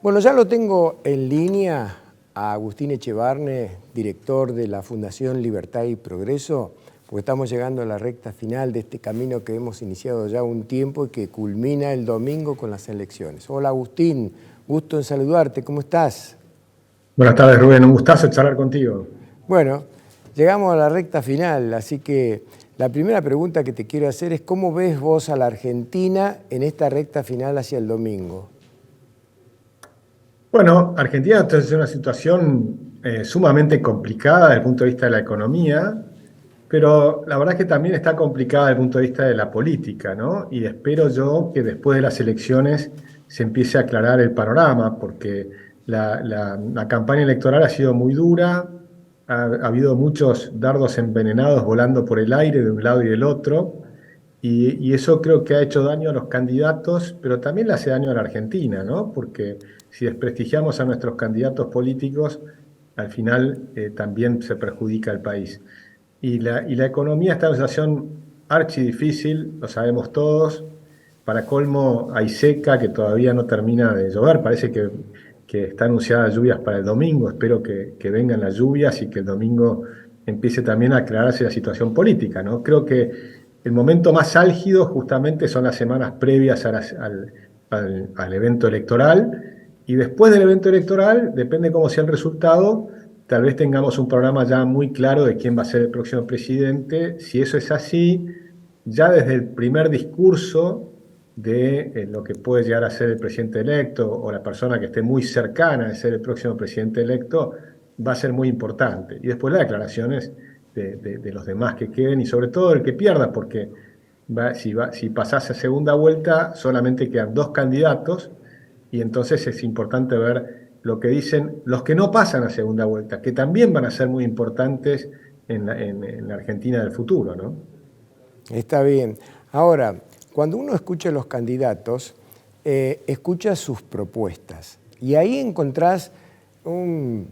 Bueno, ya lo tengo en línea a Agustín Echevarne, director de la Fundación Libertad y Progreso, porque estamos llegando a la recta final de este camino que hemos iniciado ya un tiempo y que culmina el domingo con las elecciones. Hola Agustín, gusto en saludarte, ¿cómo estás? Buenas tardes, Rubén. Un gustazo charlar contigo. Bueno, llegamos a la recta final, así que la primera pregunta que te quiero hacer es ¿cómo ves vos a la Argentina en esta recta final hacia el domingo? Bueno, Argentina está en una situación sumamente complicada desde el punto de vista de la economía, pero la verdad es que también está complicada desde el punto de vista de la política, ¿no? Y espero yo que después de las elecciones se empiece a aclarar el panorama, porque la campaña electoral ha sido muy dura, ha habido muchos dardos envenenados volando por el aire de un lado y del otro. Y eso creo que ha hecho daño a los candidatos, pero también le hace daño a la Argentina, ¿no? Porque si desprestigiamos a nuestros candidatos políticos, al final también se perjudica al país. Y la economía está en una situación archidifícil, lo sabemos todos. Para colmo, hay seca que todavía no termina de llover. Parece que está anunciada lluvias para el domingo. Espero que vengan las lluvias y que el domingo empiece también a aclararse la situación política, ¿no? Creo que el momento más álgido justamente son las semanas previas al evento electoral. Y después del evento electoral, depende cómo sea el resultado, tal vez tengamos un programa ya muy claro de quién va a ser el próximo presidente. Si eso es así, ya desde el primer discurso de lo que puede llegar a ser el presidente electo o la persona que esté muy cercana de ser el próximo presidente electo, va a ser muy importante. Y después las declaraciones de los demás que queden y sobre todo el que pierda, porque si pasase a segunda vuelta solamente quedan dos candidatos y entonces es importante ver lo que dicen los que no pasan a segunda vuelta, que también van a ser muy importantes en la Argentina del futuro, ¿no? Está bien. Ahora, cuando uno escucha a los candidatos, escucha sus propuestas y ahí encontrás un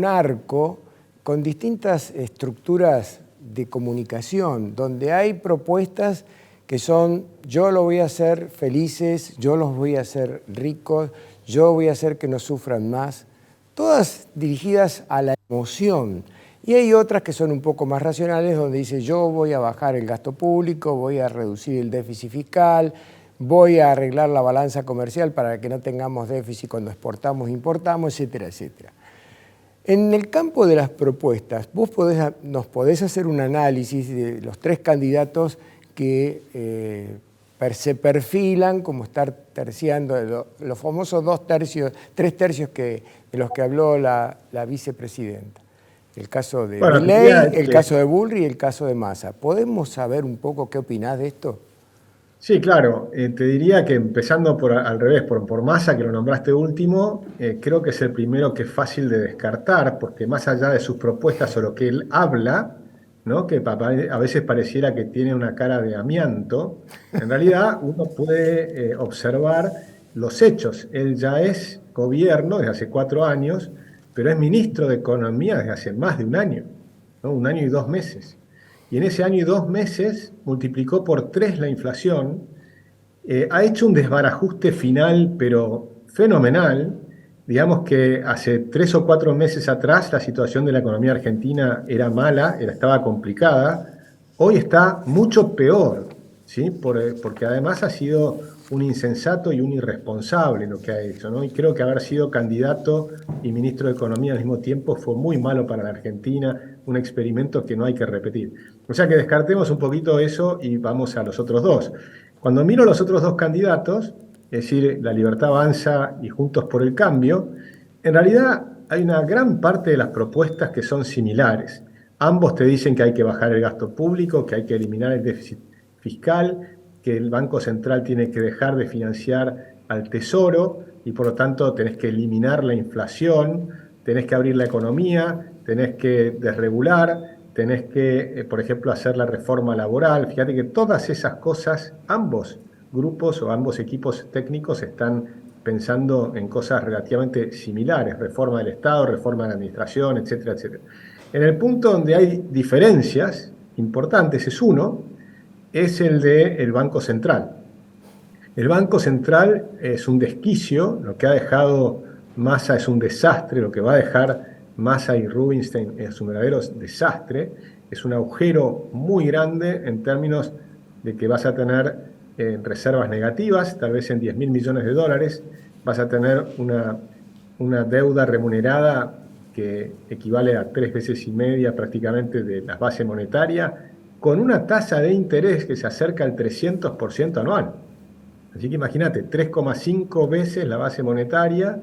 arco con distintas estructuras de comunicación, donde hay propuestas que son yo los voy a hacer felices, yo los voy a hacer ricos, yo voy a hacer que no sufran más, todas dirigidas a la emoción. Y hay otras que son un poco más racionales, donde dice yo voy a bajar el gasto público, voy a reducir el déficit fiscal, voy a arreglar la balanza comercial para que no tengamos déficit cuando exportamos, importamos, etcétera, etcétera. En el campo de las propuestas, nos podés hacer un análisis de los tres candidatos que se perfilan como estar terciando, los famosos tres tercios de los que habló la vicepresidenta. El caso de Bueno, te Milei, diría el que caso de Bullrich y el caso de Massa. ¿Podemos saber un poco qué opinás de esto? sí, claro. Te diría que empezando al revés, por Massa, que lo nombraste último, creo que es el primero que es fácil de descartar, porque más allá de sus propuestas o lo que él habla, ¿no? Que a veces pareciera que tiene una cara de amianto, en realidad uno puede observar los hechos. Él ya es gobierno desde hace 4 años, pero es ministro de Economía desde hace más de un año, ¿no? 1 año y 2 meses. Y en ese 1 año y 2 meses multiplicó por 3 la inflación, ha hecho un desbarajuste final, pero fenomenal. Digamos que hace 3 o 4 meses atrás la situación de la economía argentina era mala, estaba complicada. Hoy está mucho peor, ¿sí? Porque además ha sido un insensato y un irresponsable lo que ha hecho, ¿no? Y creo que haber sido candidato y ministro de Economía al mismo tiempo fue muy malo para la Argentina, un experimento que no hay que repetir. O sea que descartemos un poquito eso y vamos a los otros dos. Cuando miro los otros dos candidatos, es decir, La Libertad Avanza y Juntos por el Cambio, en realidad hay una gran parte de las propuestas que son similares. Ambos te dicen que hay que bajar el gasto público, que hay que eliminar el déficit fiscal, que el Banco Central tiene que dejar de financiar al Tesoro y por lo tanto tenés que eliminar la inflación, tenés que abrir la economía, tenés que desregular, tenés que, por ejemplo, hacer la reforma laboral. Fíjate que todas esas cosas, ambos grupos o ambos equipos técnicos están pensando en cosas relativamente similares, reforma del Estado, reforma de la administración, etcétera, etcétera. En el punto donde hay diferencias importantes es uno, es el del Banco Central. El Banco Central es un desquicio, lo que ha dejado Massa es un desastre, lo que va a dejar Massa y Rubinstein es un verdadero desastre, es un agujero muy grande en términos de que vas a tener reservas negativas, tal vez en 10.000 millones de dólares, vas a tener una deuda remunerada que equivale a 3,5 veces prácticamente de la base monetaria, con una tasa de interés que se acerca al 300% anual. Así que imagínate, 3,5 veces la base monetaria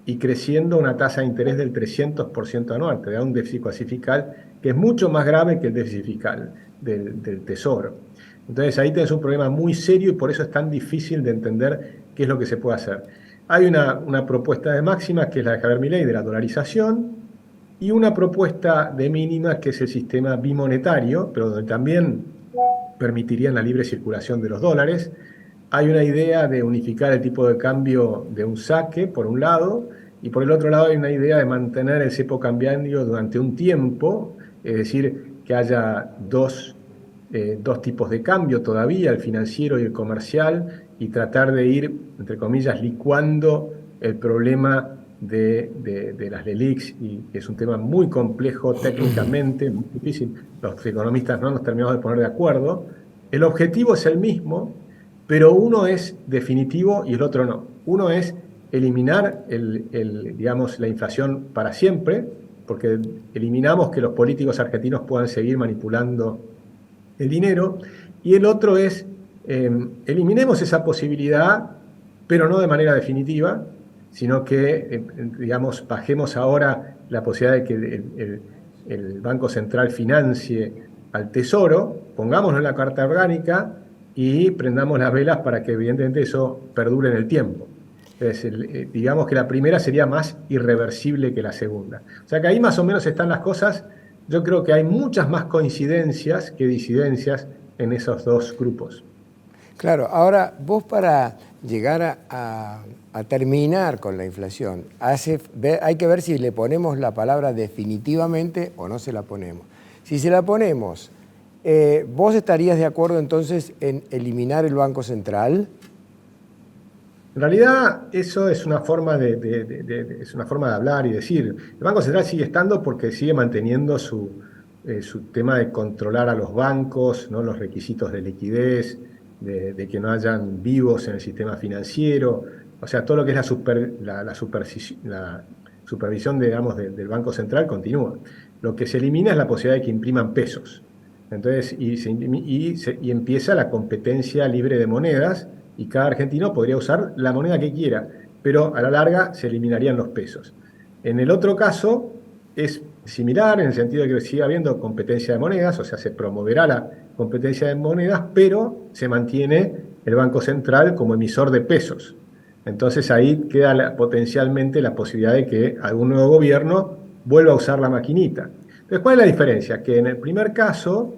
y creciendo una tasa de interés del 300% anual. Te da un déficit fiscal que es mucho más grave que el déficit fiscal del Tesoro. Entonces ahí tienes un problema muy serio y por eso es tan difícil de entender qué es lo que se puede hacer. Hay una propuesta de máximas, que es la de Javier Milei, de la dolarización, y una propuesta de mínimas, que es el sistema bimonetario, pero donde también permitirían la libre circulación de los dólares. Hay una idea de unificar el tipo de cambio de un saque, por un lado, y por el otro lado hay una idea de mantener el cepo cambiario durante un tiempo, es decir, que haya dos tipos de cambio todavía, el financiero y el comercial, y tratar de ir, entre comillas, licuando el problema de las LELIQs, y que es un tema muy complejo técnicamente, muy difícil. Los economistas no nos terminamos de poner de acuerdo. El objetivo es el mismo, pero uno es definitivo y el otro no. Uno es eliminar digamos, la inflación para siempre, porque eliminamos que los políticos argentinos puedan seguir manipulando el dinero, y el otro es eliminemos esa posibilidad, pero no de manera definitiva, sino que, digamos, bajemos ahora la posibilidad de que el Banco Central financie al Tesoro, pongámoslo en la Carta Orgánica y prendamos las velas para que evidentemente eso perdure en el tiempo. Entonces, digamos que la primera sería más irreversible que la segunda. O sea que ahí más o menos están las cosas. Yo creo que hay muchas más coincidencias que disidencias en esos dos grupos. Claro, ahora vos, para llegar a terminar con la inflación, hay que ver si le ponemos la palabra definitivamente o no se la ponemos. Si se la ponemos, ¿vos estarías de acuerdo entonces en eliminar el Banco Central? En realidad, eso es una forma es una forma de hablar y decir. El Banco Central sigue estando porque sigue manteniendo su tema de controlar a los bancos, ¿no? Los requisitos de liquidez, de que no hayan vivos en el sistema financiero. O sea, todo lo que es la supervisión, digamos, del Banco Central continúa. Lo que se elimina es la posibilidad de que impriman pesos. Entonces, y empieza la competencia libre de monedas, y cada argentino podría usar la moneda que quiera, pero a la larga se eliminarían los pesos. En el otro caso es similar, en el sentido de que sigue habiendo competencia de monedas, o sea, se promoverá la competencia de monedas, pero se mantiene el Banco Central como emisor de pesos. Entonces ahí queda potencialmente la posibilidad de que algún nuevo gobierno vuelva a usar la maquinita. Entonces, ¿cuál es la diferencia? Que en el primer caso,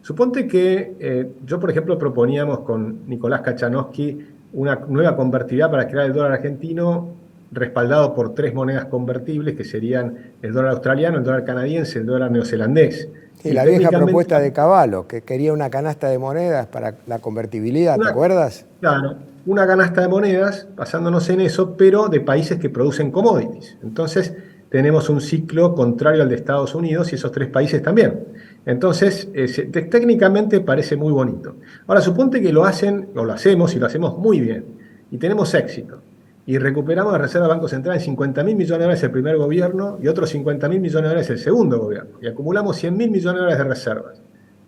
suponte que yo, por ejemplo, proponíamos con Nicolás Kachanowski una nueva convertibilidad para crear el dólar argentino, respaldado por 3 monedas convertibles, que serían el dólar australiano, el dólar canadiense, el dólar neozelandés. Sí, la vieja propuesta de Cavallo, que quería una canasta de monedas para la convertibilidad, ¿te acuerdas? Claro, una canasta de monedas, basándonos en eso, pero de países que producen commodities. Entonces, tenemos un ciclo contrario al de Estados Unidos y esos 3 países también. Entonces, técnicamente parece muy bonito. Ahora, suponte que lo hacen, o lo hacemos, y lo hacemos muy bien, y tenemos éxito, y recuperamos la reserva del Banco Central en 50.000 millones de dólares el primer gobierno y otros 50.000 millones de dólares el segundo gobierno, y acumulamos 100.000 millones de dólares de reservas.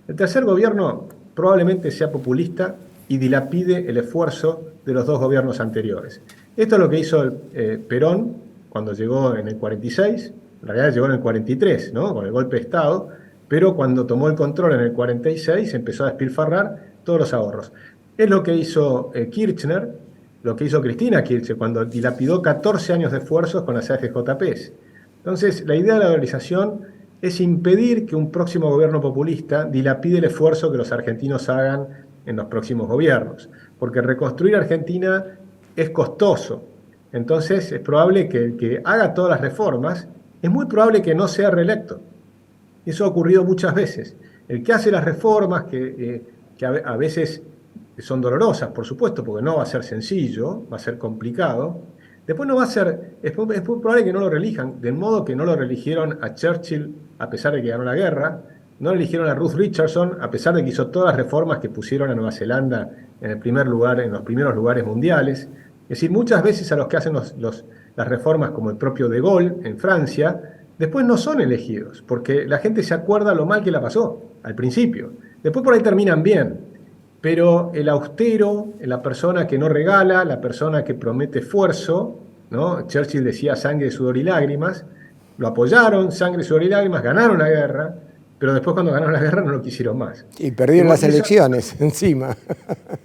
El tercer gobierno probablemente sea populista y dilapide el esfuerzo de los 2 gobiernos anteriores. Esto es lo que hizo Perón cuando llegó en el 46, en realidad llegó en el 43, ¿no? Con el golpe de Estado, pero cuando tomó el control en el 46 empezó a despilfarrar todos los ahorros. Es lo que hizo Kirchner, lo que hizo Cristina Kirchner cuando dilapidó 14 años de esfuerzos con las AFJPs. Entonces, la idea de la dolarización es impedir que un próximo gobierno populista dilapide el esfuerzo que los argentinos hagan en los próximos gobiernos, porque reconstruir Argentina es costoso. Entonces, es probable que el que haga todas las reformas, es muy probable que no sea reelecto. Eso ha ocurrido muchas veces. El que hace las reformas, que a veces son dolorosas, por supuesto, porque no va a ser sencillo, va a ser complicado, Después no va a ser, es muy probable que no lo reelijan, del modo que no lo reeligieron a Churchill a pesar de que ganó la guerra, no eligieron a Ruth Richardson a pesar de que hizo todas las reformas que pusieron a Nueva Zelanda en el primer lugar, en los primeros lugares mundiales. Es decir, muchas veces a los que hacen las reformas, como el propio De Gaulle en Francia, después no son elegidos, porque la gente se acuerda lo mal que la pasó al principio. Después por ahí terminan bien, pero el austero, la persona que no regala, la persona que promete esfuerzo, ¿no? Churchill decía sangre, sudor y lágrimas, lo apoyaron, sangre, sudor y lágrimas, ganaron la guerra, pero después cuando ganaron la guerra no lo quisieron más. Y perdieron las elecciones encima.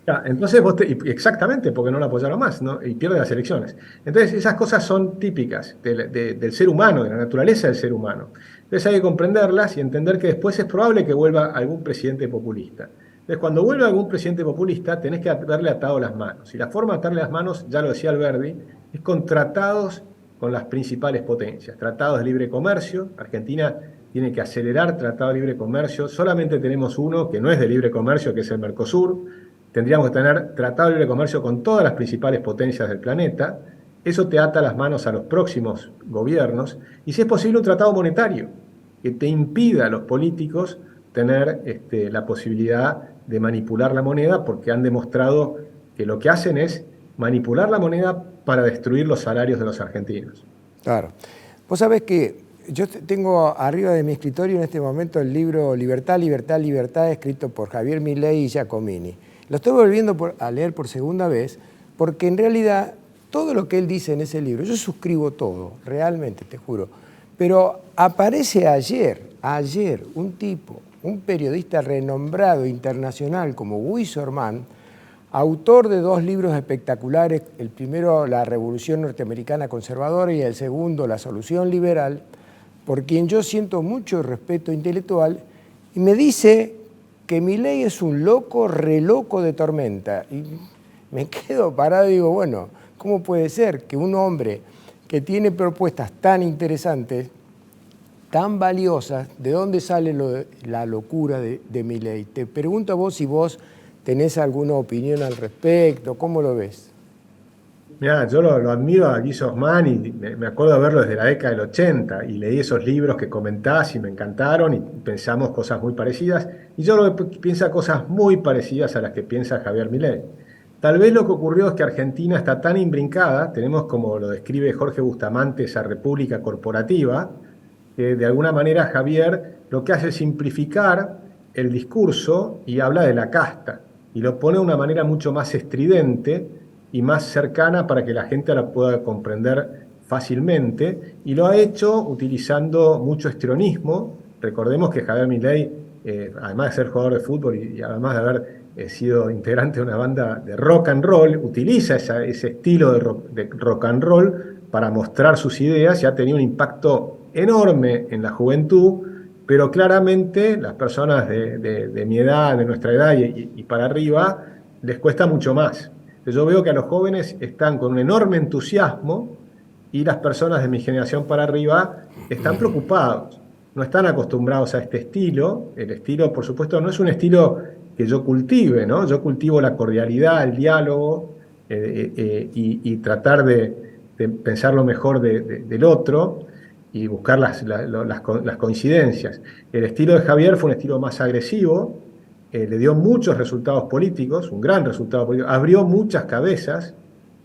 Ya, entonces exactamente, porque no lo apoyaron más, ¿no? Y pierde las elecciones. Entonces esas cosas son típicas del ser humano, de la naturaleza del ser humano. Entonces hay que comprenderlas y entender que después es probable que vuelva algún presidente populista. Entonces cuando vuelva algún presidente populista tenés que haberle atado las manos. Y la forma de atarle las manos, ya lo decía Alberdi, es con tratados con las principales potencias. Tratados de libre comercio. Argentina tiene que acelerar tratado de libre comercio. Solamente tenemos uno que no es de libre comercio, que es el Mercosur. Tendríamos que tener tratado de libre comercio con todas las principales potencias del planeta. Eso te ata las manos a los próximos gobiernos. Y si es posible, un tratado monetario que te impida a los políticos tener la posibilidad de manipular la moneda, porque han demostrado que lo que hacen es manipular la moneda para destruir los salarios de los argentinos. Claro. Vos sabés que yo tengo arriba de mi escritorio en este momento el libro Libertad, Libertad, Libertad, escrito por Javier Milei y Giacomini. Lo estoy volviendo a leer por segunda vez porque en realidad todo lo que él dice en ese libro, yo suscribo todo, realmente, te juro, pero aparece ayer, un tipo, un periodista renombrado internacional como Guy Sorman, autor de 2 libros espectaculares, el primero La Revolución Norteamericana Conservadora y el segundo La Solución Liberal, por quien yo siento mucho respeto intelectual, y me dice que Milei es un loco, reloco de tormenta. Y me quedo parado y digo, bueno, ¿cómo puede ser que un hombre que tiene propuestas tan interesantes, tan valiosas, de dónde sale la locura de Milei? Te pregunto a vos si vos tenés alguna opinión al respecto, ¿cómo lo ves? Mirá, yo lo admiro a Guy Ossmann y me acuerdo de verlo desde la década del 80 y leí esos libros que comentás y me encantaron y pensamos cosas muy parecidas. Y yo creo que piensa cosas muy parecidas a las que piensa Javier Milei. Tal vez lo que ocurrió es que Argentina está tan imbrincada, tenemos como lo describe Jorge Bustamante, esa república corporativa, que de alguna manera Javier lo que hace es simplificar el discurso y habla de la casta y lo pone de una manera mucho más estridente y más cercana para que la gente la pueda comprender fácilmente, y lo ha hecho utilizando mucho histrionismo. Recordemos que Javier Milei, además de ser jugador de fútbol y además de haber sido integrante de una banda de rock and roll, utiliza ese estilo de rock and roll para mostrar sus ideas y ha tenido un impacto enorme en la juventud, pero claramente las personas de mi edad, de nuestra edad y para arriba, les cuesta mucho más. Yo veo que a los jóvenes están con un enorme entusiasmo y las personas de mi generación para arriba están preocupados, no están acostumbrados a este estilo. El estilo, por supuesto, no es un estilo que yo cultive, ¿no? Yo cultivo la cordialidad, el diálogo y tratar de pensar lo mejor del otro y buscar las coincidencias. El estilo de Javier fue un estilo más agresivo, le dio muchos resultados políticos, un gran resultado político, abrió muchas cabezas,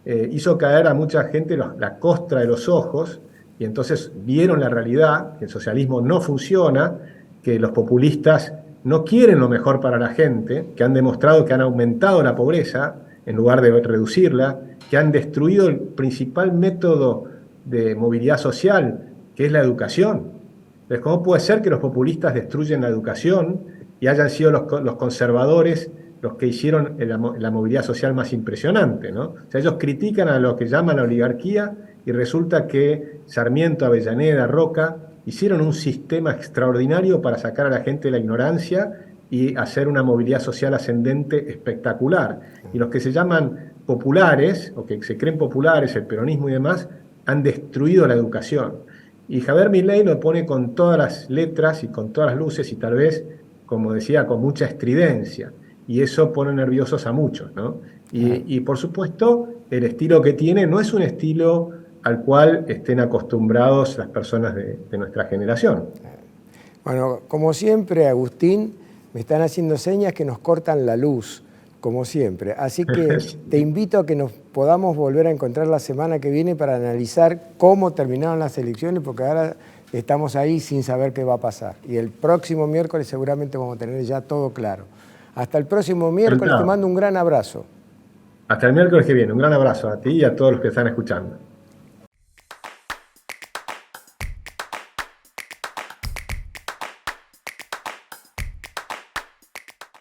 hizo caer a mucha gente la costra de los ojos, y entonces vieron la realidad, que el socialismo no funciona, que los populistas no quieren lo mejor para la gente, que han demostrado que han aumentado la pobreza en lugar de reducirla, que han destruido el principal método de movilidad social, que es la educación. Entonces, ¿cómo puede ser que los populistas destruyen la educación y hayan sido los conservadores los que hicieron la movilidad social más impresionante, ¿no? O sea, ellos critican a lo que llaman la oligarquía y resulta que Sarmiento, Avellaneda, Roca hicieron un sistema extraordinario para sacar a la gente de la ignorancia y hacer una movilidad social ascendente espectacular. Y los que se llaman populares, o que se creen populares, el peronismo y demás, han destruido la educación. Y Javier Milei lo pone con todas las letras y con todas las luces y tal vez, como decía, con mucha estridencia. Y eso pone nerviosos a muchos, ¿no? Y por supuesto, el estilo que tiene no es un estilo al cual estén acostumbrados las personas de nuestra generación. Bueno, como siempre, Agustín, me están haciendo señas que nos cortan la luz, como siempre. Así que te invito a que nos podamos volver a encontrar la semana que viene para analizar cómo terminaron las elecciones, porque ahora estamos ahí sin saber qué va a pasar. Y el próximo miércoles seguramente vamos a tener ya todo claro. Hasta el próximo miércoles, te mando un gran abrazo. Hasta el miércoles que viene. Un gran abrazo a ti y a todos los que están escuchando.